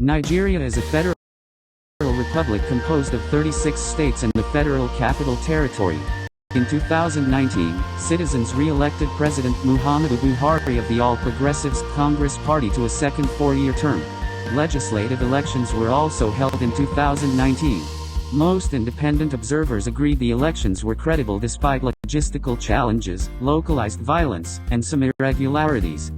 Nigeria is a federal republic composed of 36 states and the Federal Capital Territory. In 2019, citizens re-elected President Muhammadu Buhari of the All Progressives Congress Party to a second four-year term. Legislative elections were also held in 2019. Most independent observers agreed the elections were credible despite logistical challenges, localized violence, and some irregularities.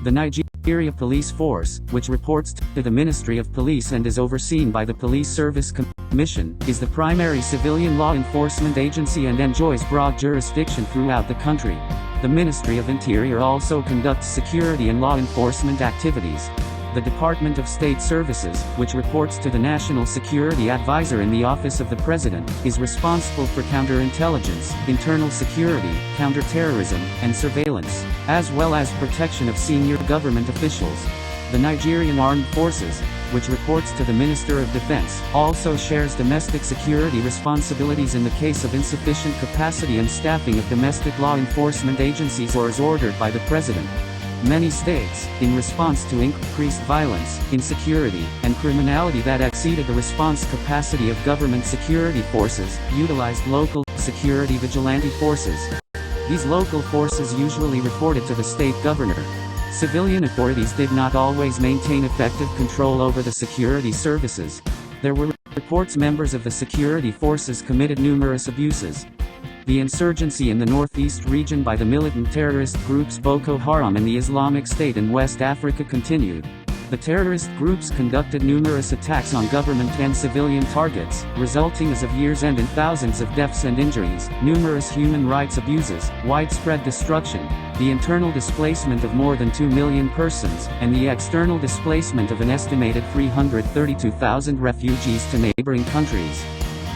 The Nigeria Police Force, which reports to the Ministry of Police and is overseen by the Police Service Commission, is the primary civilian law enforcement agency and enjoys broad jurisdiction throughout the country. The Ministry of Interior also conducts security and law enforcement activities. The Department of State Services, which reports to the National Security Advisor in the Office of the President, is responsible for counterintelligence, internal security, counterterrorism, and surveillance, as well as protection of senior government officials. The Nigerian Armed Forces, which reports to the Minister of Defense, also shares domestic security responsibilities in the case of insufficient capacity and staffing of domestic law enforcement agencies or as ordered by the President. Many states, in response to increased violence, insecurity, and criminality that exceeded the response capacity of government security forces, utilized local security vigilante forces. These local forces usually reported to the state governor. Civilian authorities did not always maintain effective control over the security services. There were reports members of the security forces committed numerous abuses. The insurgency in the northeast region by the militant terrorist groups Boko Haram and the Islamic State in West Africa continued. The terrorist groups conducted numerous attacks on government and civilian targets, resulting as of year's end in thousands of deaths and injuries, numerous human rights abuses, widespread destruction, the internal displacement of more than 2 million persons, and the external displacement of an estimated 332,000 refugees to neighboring countries.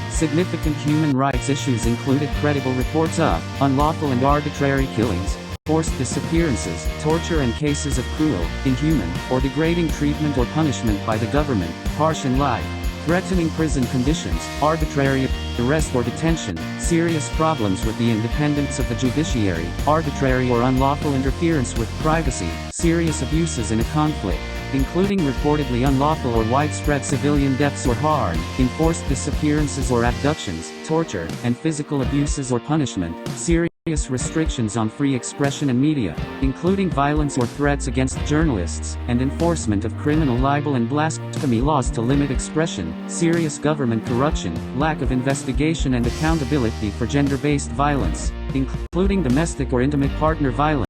Significant human rights issues included credible reports of unlawful and arbitrary killings, forced disappearances, torture and cases of cruel, inhuman, or degrading treatment or punishment by the government, harsh and life-threatening prison conditions, arbitrary arrest or detention, serious problems with the independence of the judiciary, arbitrary or unlawful interference with privacy, serious abuses in a conflict, including reportedly unlawful or widespread civilian deaths or harm, enforced disappearances or abductions, torture, and physical abuses or punishment, serious restrictions on free expression and media, including violence or threats against journalists, and enforcement of criminal libel and blasphemy laws to limit expression, serious government corruption, lack of investigation and accountability for gender-based violence, including domestic or intimate partner violence,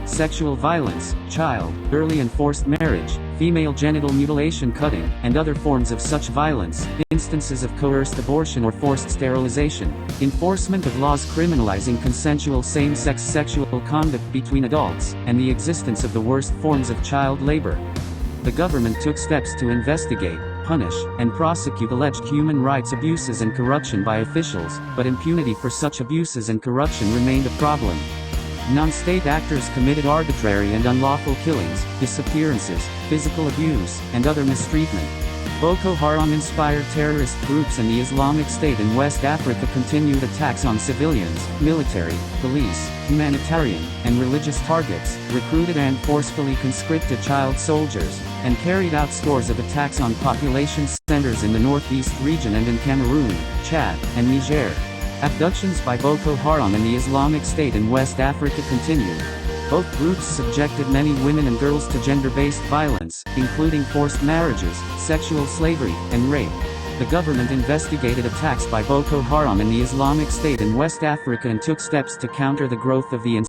sexual violence, child, early and forced marriage, female genital mutilation, cutting, and other forms of such violence, instances of coerced abortion or forced sterilization, enforcement of laws criminalizing consensual same-sex sexual conduct between adults, and the existence of the worst forms of child labor. The government took steps to investigate, punish, and prosecute alleged human rights abuses and corruption by officials, but impunity for such abuses and corruption remained a problem. Non-state actors committed arbitrary and unlawful killings, disappearances, physical abuse, and other mistreatment. Boko Haram-inspired terrorist groups and the Islamic State in West Africa continued attacks on civilians, military, police, humanitarian, and religious targets, recruited and forcefully conscripted child soldiers, and carried out scores of attacks on population centers in the northeast region and in Cameroon, Chad, and Niger. Abductions by Boko Haram and the Islamic State in West Africa continued. Both groups subjected many women and girls to gender-based violence, including forced marriages, sexual slavery, and rape. The government investigated attacks by Boko Haram and the Islamic State in West Africa and took steps to counter the growth of the